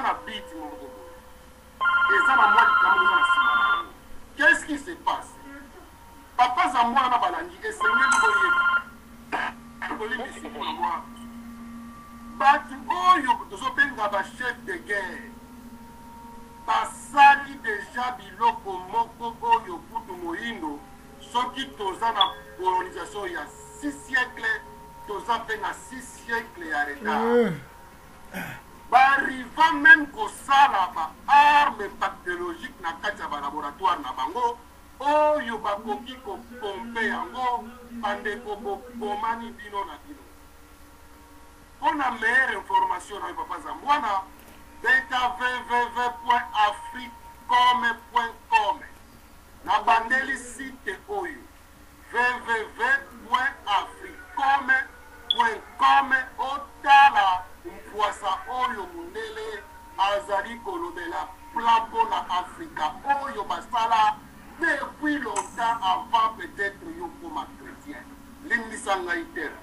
na biti moko eza na mwa likambo eza na nsima na yango. Qu'est-ce qui se passe? Papa za mwana balandi esengeli boyeba kolingisi mpona mwa bato oyo tozobenga bachef de guerre basali deja biloko moko oyo kutu moyindo soki toza na colonisation ya 6 siècle toza mpe na 6 siècle ya retard. Bariva même kosala baarme bactériologique na kati ya balaboratoire na bango oyo bakoki kopompe yango bandeko bokomani bino na bino. Mpona meilleure information na yo papa za mwana beta www.africom.com na bandeli site oyo www.africom.com otala mpwasa oyo mundele azali kolobela plan mpona Afrika oyo basala depuis longtemps avant peut-être yo koma chrétien. Limbisa ngai tere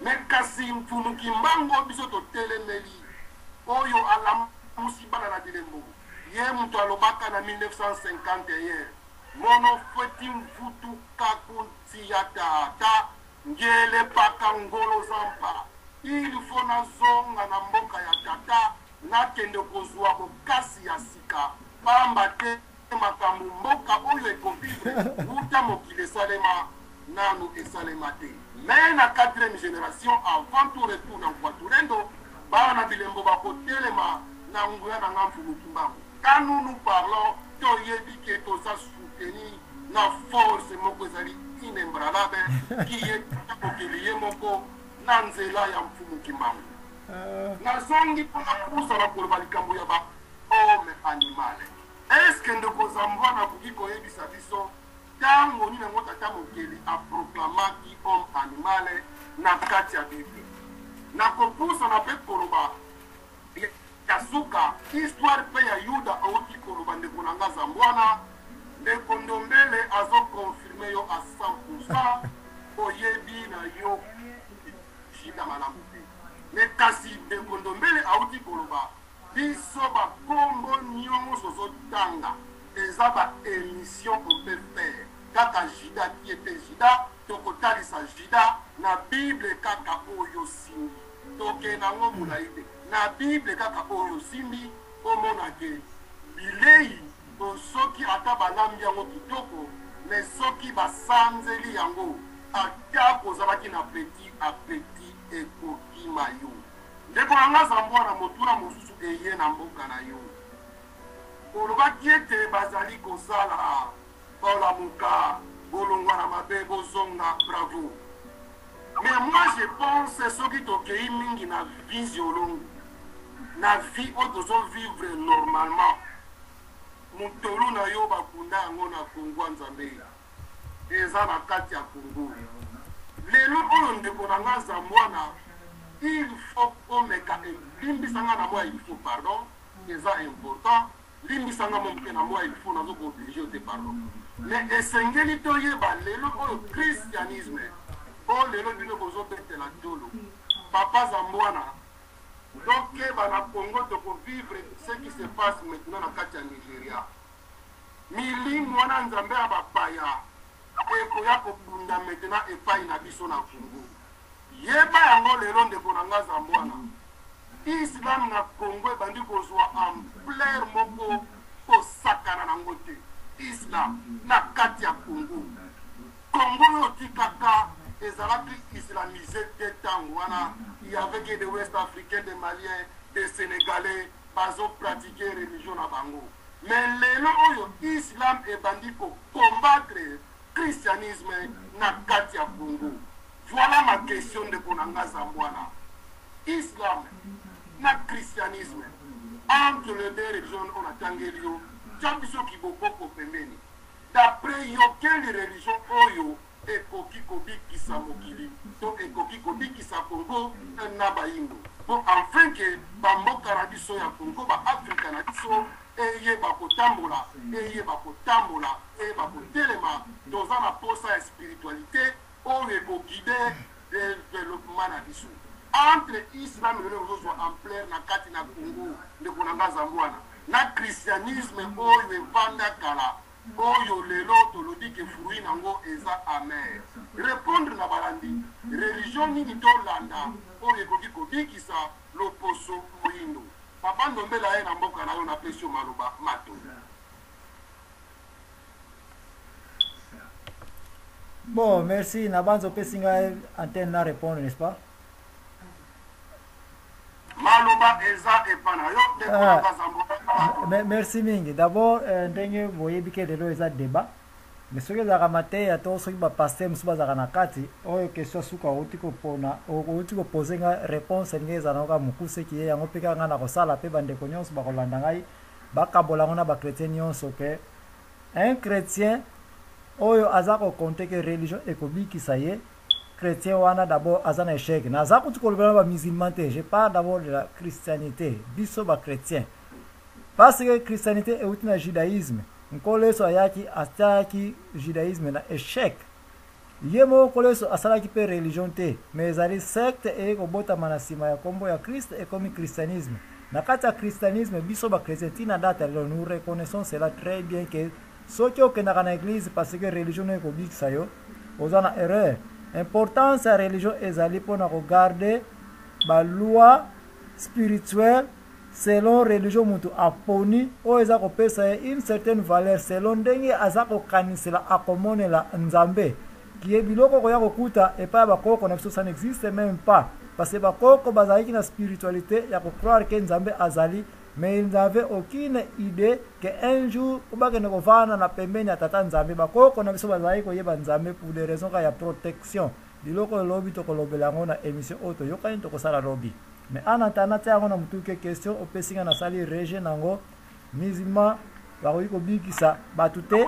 me kasi mfumuki mbango biso totelemeli oyo alamusi bana na bilembo ye mutu alobaka na 1951 mono feti mvutu kakunti ya tata ngele paka ngolo zampa il faut nazonga na mboka ya tata nakende kozwa bokasi ya sika pamba te makambo mboka oyo ekovivre wuta mokili esalema nanu esalema te. Mais na 4e génération avant tout retour na Mkwatulendo bana bilembo bakotelema na nguya na ngamfu mukimbango. Quand nous parlons toyebi ke toza soutenir na force moko ezali inembranable qui est kokili ye moko na nzela ya mfumu kimbango. Nazongi mpona kusala koloba likambo ya ba homme animal. Est-ce que ndeko za mwana akoki koyebisa biso ntango nini yango tata mokeli aproklamaki homme animal na kati ya Bible? Nakopusa na mpe koloba ya suka histoire mpe ya Yuda auti koloba ndeko na nga za mwana ndeko Ndombele azokonfirme yo a 100% oyebi na yo shida malamu te. Me kasi ndeko Ndombele auti koloba biso bakombo nyonso zotanga eza ba émission on peut faire kaka jida qui était jida tokotalisa jida na Bible kaka oyo simbi toke nango mulaide na Bible kaka oyo simbi omona ke bilei soki ata balambi yango kitoko mais soki basanzeli yango ata kozalaki na petit apeti ekoki mayo ndeko nanga za mwana motuna mosusu eye na mboka na yo olobaki ete bazali kosala bolamuka bolongwa na mabe bozonga bravo. Mais moi je pense soki tokei mingi na visiolongo na vie oyo tozovivre normalement mutolu na yo bakunda yango na Kongo Nzambe eza na kati ya Kongo. Lelo oyo ndeko na nga za mwana il faut omeka limbisanga na moi il faut pardon eza important limbisanga moke na moi il faut nazo obligé de pardon. Mais esengeli toyeba lelo oyo christianisme o lelo bino kozobetela tolo papa za mwana donc bana Congo tokovivre ce qui se passe maintenant na kati ya Nigeria milimo wana nzambe ya bapaya ekoya kobunda maintenant epai na biso na Congo. Yeba yango lelo ndeko na nga za mwana Islam na Congo ebandi kozwa ampleur moko kosakana nango te. Islam na kati ya Congo yo tikaka ezalaki islamisé te ntango wana il y avait que des West Africains, des Maliens, des Sénégalais bazo pratiquer religion na bango. Mais lelo oyo Islam ebandi ko combattre christianisme na kati ya Congo. Voilà ma question de Konanga Zambwana. Islam na christianisme entre les deux religions on a tangelio jambiso kiboko pembeni. D'après yo quelle religion oyo ekoki kobikisa mokili to ekoki kobikisa Congo na bayingo pour enfin que bamboka na biso ya Congo ba Afrika na biso eyeba kotambola eyeba kotelema dans na posa ya spiritualité oyo ekoguide développement na biso. entre islam lelo ozozwa ampleur na kati na Congo ndeko na nga zambwana na christianisme oyo evanda kala oyo lelo tolobi ke fruit nango eza amer. Répondre na balandi religion nini tolanda oyo ekoki kobikisa loposo moyindo. Papa Ndombela ye na mboka na yo na pesio maloba mato. Bon, merci. Nabanzo pesinga antenne na répondre, n'est-ce pas? Maloba eza epana yo de ko merci mingi. D'abord, ndenge boyebike lelo eza débat. Mais soki ezalaka mateya to soki bapaster mosusu bazalaka na kati oyo question suka outi kopose nga réponse elingi ezala nakoka mokuse eki ye yango mpe kaka ngai na kosala mpe bandeko nyonso bakolanda ngai bakabola yango na bachrétien nyonso ke un chrétien oyo aza kokonte ke religion ekobikisa ye chrétien wana d'abord aza na échec naza kuti kolobela na bamusulman te je parle d'abord de la christianité biso bachrétien parce que christianité euti na judaïsme nkolo yesu ayaki atiaki judaïsme na échec ye moko nkolo yesu asalaki mpe religion te mais ezali secte ekobotama na nsima ya nkombo ya krist ekomi christianisme na kati ya christianisme biso bachrétien ntina data lelo nous reconnaissons cela très bien que soki okendaka na église parce que religion ekobikisa yo oza na erreur importance ya religion ezali mpona kogarde baloi spirituelle selon religion mutu aponi oyo eza kopesa ye une certaine valeur selon ndenge aza kokanisela akomonela nzambe kiye biloko koya kokuta epai ya bakoko na biso ça n'existe même pas parce que bakoko bazalaki na spiritualité ya kocroire ke nzambe azali mais ils n'avaient aucune idée que un jour obakende kovanda na pembeni ya tata nzambe bakoko na biso bazalaki koyeba nzambe pour des raisons ka ya protection biloko lobi tokolobela yango na émission oyo toyokani tokosala lobi mais en attendant tia yango na mutu ke question opesinga nasali rege nango musulman bakoki kobikisa bato te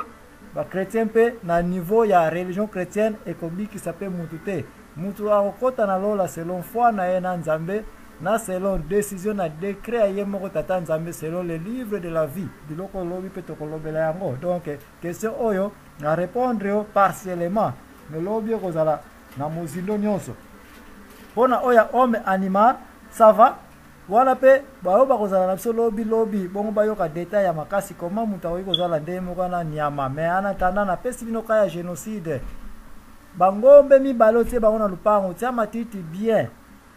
bachrétien mpe na niveau ya religion chrétienne ekobikisa mpe mutu te mutu akokota na lola selon foi na ye na nzambe na selon décision na décret ya ye moko tata nzambe selon le livre de la vie biloko lobi mpe tokolobela yango donc question oyo na répondre yo partiellement mais lobi ekozala na mozindo nyonso mpona oyo ya homme animal ça va wana mpe bayo bakozala na biso lobi bongo bayoka detail ya makasi koma mutu akoki kozala ndenge moko na nyama mais ana tanda napesi bino ka ya génocide bangombe mibale otie bango na lupango tia matiti bien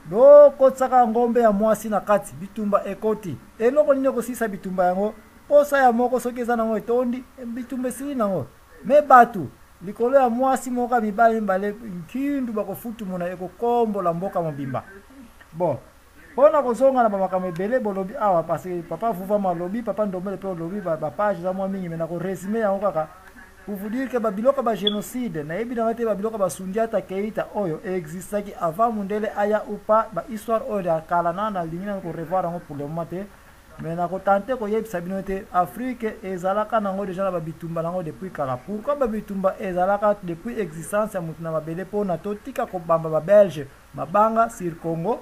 bokotisaka ngombe ya mwasi na kati bitumba ekoti eloko nini ekosisa bitumba yango posa ya moko soki eza nango etondi bitumba esili nango me bato likolo ya mwasi moko ya mibale nkindu bakofutumuna ekokombola mboka mobimba bon mpona kozonga na bamakambo ebele bolobi awa parce que papa vuvama alobi papa Ndombele mpe olobi bapage eza mwa mingi me na koresume yango kaka pour vous dire que babiloko bagénocide nayebi nanga te babiloko basundiata keita oyo existaki avant mundele aya upa bahistoire oyo ya kala na nalingi nanga korevoir yango pour le moment te mais nakotante koyebisa bino te afrique ezalaka nango deja na babitumba nango depuis kala pourquoi babitumba ezalaka depuis existence ya mutu na mabele mpona totika kobamba babelge mabanga sur congo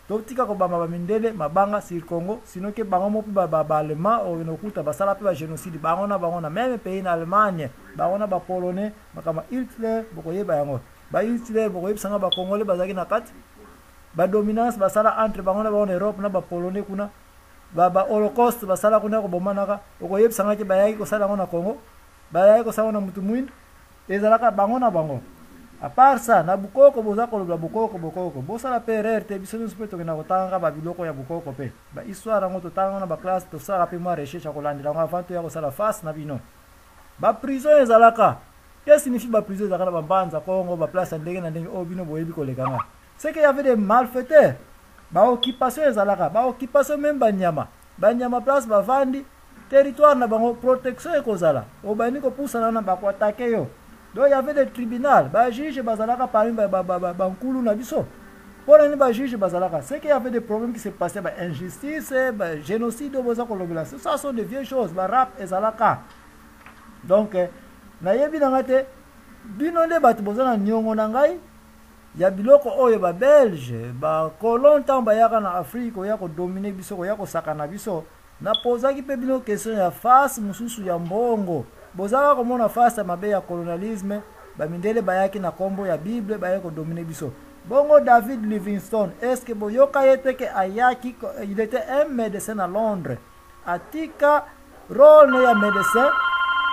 totika kobamba bamindele mabanga sur congo sino ke bango mo mpe baalema oyo nokuta basala mpe bagénocide bango na même pays na allemagne bango na bapolonais makama Hitler bokoyeba yango bahitler bokoyebisanga bakongole bazalaki na kati badominance basala entre bango na Europe na bapolonais kuna baholocaust basala kuna kobomanaka okoyebisanga ke bayaki kosala yango na congo bayaki kosala na mutu mwindu ezalaka bango na bango. À part ça, na bukoko boza kolobla bukoko bosala pe erreur te biso nyonso mpe tokenda kotanga babiloko ya bukoko mpe bahistoire yango totanga na baklasse tosala mpe mwa recherche ya kolandela yango avant toya kosala face na bino baprison ezalaka ke signifie baprison ezalaka na bambanza kongo baplace ya ndenge na ndenge oyo bino boyebi kolekanga c'est que y avait des malfaiteurs baoccupation ezalaka baoccupation meme banyama place bavandi territoire na bango protection ekozala obani kopusana na bakoatake yo. Donc il y avait des tribunaux, les juges bazalaka parmi bankulu na biso. Pour les juges bazalaka, c'est qu'il y avait des problèmes qui se passaient, injustice, génocide, ça sont des vieilles choses, rap et zalaka. Donc na yebi na ngate bino nde bato bozana nyongo na ngai ya biloko oyo ba belge ba kolon tamba yaka na Afrique oya ko dominer biso oya ko sakana biso na pozaki pe bino question ya face mususu ya mbongo. Bozaka komona face mabe ya colonialisme bamindele bayaki na kombo ya Bible bayaki kodomine biso bongo David Livingstone est-ce que boyoka yete ke ayaki il était un médecin à Londres atika rôle ya médecin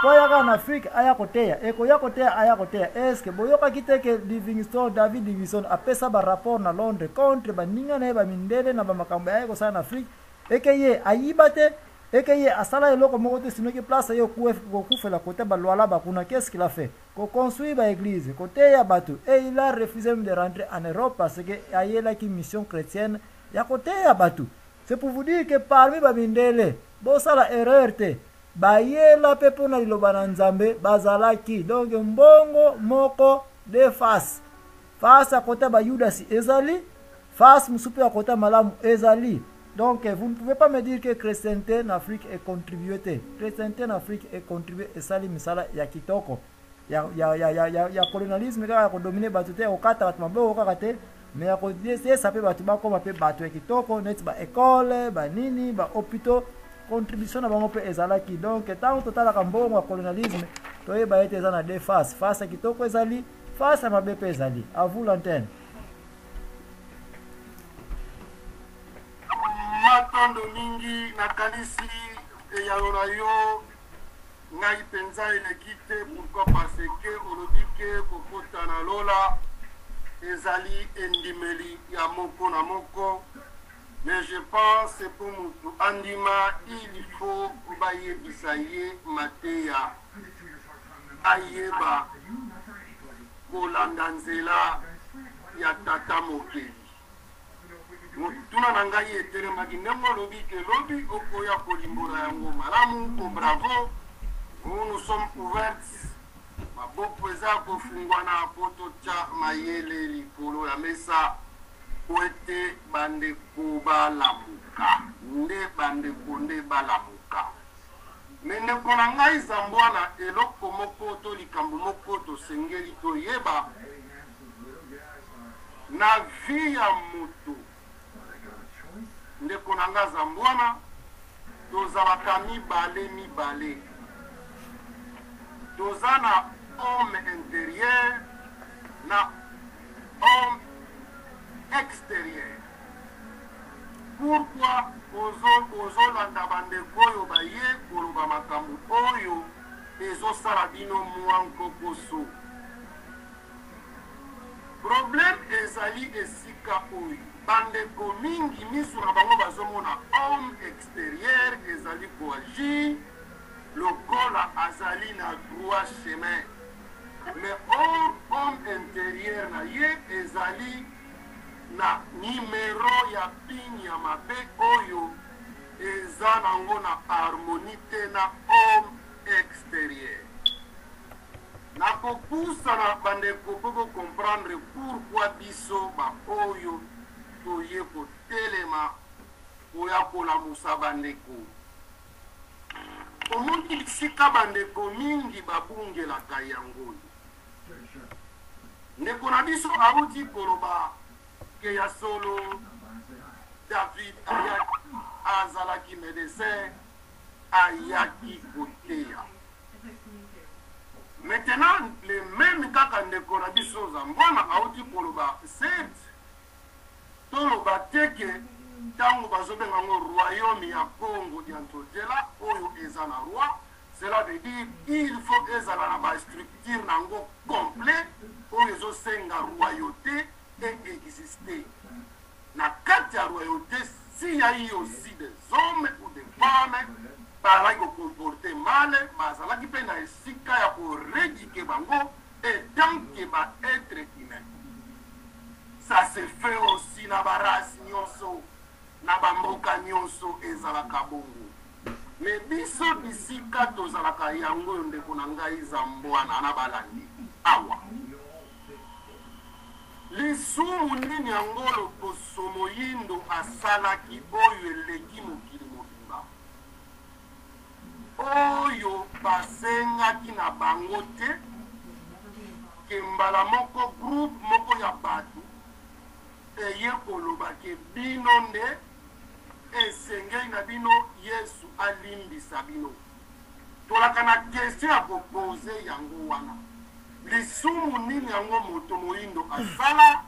po yaka en Afrique aya koteya eko ya koteya aya koteya est-ce que boyoka kiteke Livingstone David Livingstone apesa ba rapport na Londres contre ba ninga na ba mindele na ba makambo ya ko sana Afrique eke ye ayibate eke ye asala eloko moko te sinoki place yo kufela kote ba lwala ba kuna qu'est-ce qu'il a fait ko construire ba église côté ya bato et il a refusé de rentrer en Europe parce que ayela ki mission chrétienne ya côté ya bato c'est pour vous dire que parmi ba mindele bo sala erreur te ba yela pepo na liloba na Nzambe bazalaki donc mbongo moko de face à côté ba Judas ezali face musupe à côté malamu ezali. Donc, vous ne pouvez pas me dire que chrétienté en Afrique est contribué. Chrétienté en Afrique est contribué et sali misala ya kitoko. Ya colonialisme ka ko dominer batute o kata bat mambo o kakate mais ya ko dire ça peut batu ba ko pe batu ya kitoko net ba école ba nini ba hôpitaux contribution na bango pe ezalaki. Donc, tant total ka mbongo ya colonialisme to e ba ete ezana de face ya kitoko ezali face à mabe pe ezali. À vous l'antenne. Matondo mingi na kanisi eyalona yo ngai penza elekite pourquoi parce que olobike kokota na lola ezali endimeli ya moko na moko mais je pense pour mutu andima il faut bayebisa ye mateya ayeba kolanda nzela ya tata mokeli. Tuna nangai etere maginemo lobi ke lobi okoya kolimbola yango malamu ko bravo nous sommes ouverts maboko eza kofungwa na poto cha mayele likolo ya mesa oete bande ko balamuka nde bande konde balamuka mene kona ngai zambwana eloko moko to likambo moko to sengeli to yeba na via moto ndeko nanga zambwana tozalaka mibale toza na homme intérieur na homme extérieur. Pourquoi ozolanda bandeko oyo baye koloba makambo oyo ezosala bino mwanko koso? Problème ezali esika oyo bandeko mingi misu na bango bazomona homme extérieur ezali koagir lokola azali na droit chemin mais homme intérieur na ye ezali na numéro ya pini ya mabe oyo eza nango na harmonie te na homme extérieur. Nakokusa na bandeko poko comprendre pourquoi biso ba oyo toye kotelema oya kolamusa bandeko. Omongi bisika bandeko mingi babungelaka yango. Ndeko na biso auti koloba ke ya solo David ayaki azalaki médecin ayaki koteya. Maintenant, les mêmes kaka ndeko na biso zambwana auti koloba set toloba teke tango bazobenga ngo royaume ya Congo diantotela oyo eza na roi, cela veut dire il faut ezala na ba structure nango complet oyo ezosenga royauté et exister. Na kati ya royauté si ya y aussi des hommes ou des femmes bazalaki comporter mal, bazalaki mpe na esika ya koredike bango et tant que ba être humain. Ça se fait aussi na barasi nyonso na bamboka nyonso ezalaka bongo. Mais biso bisika tozalaka yango ndeko na ngai zambwana na balandi awa. Lisumu nini yango loposo moyindo asalaki oyo eleki mokili mobimba oyo basengaki na bango te ke mbala moko groupe moko ya bato eye koloba ke bino nde esengeli na bino Yesu alimbisa bino. Tolaka na question ya kopose yango wana. Lisumu nini yango moto moyindo asala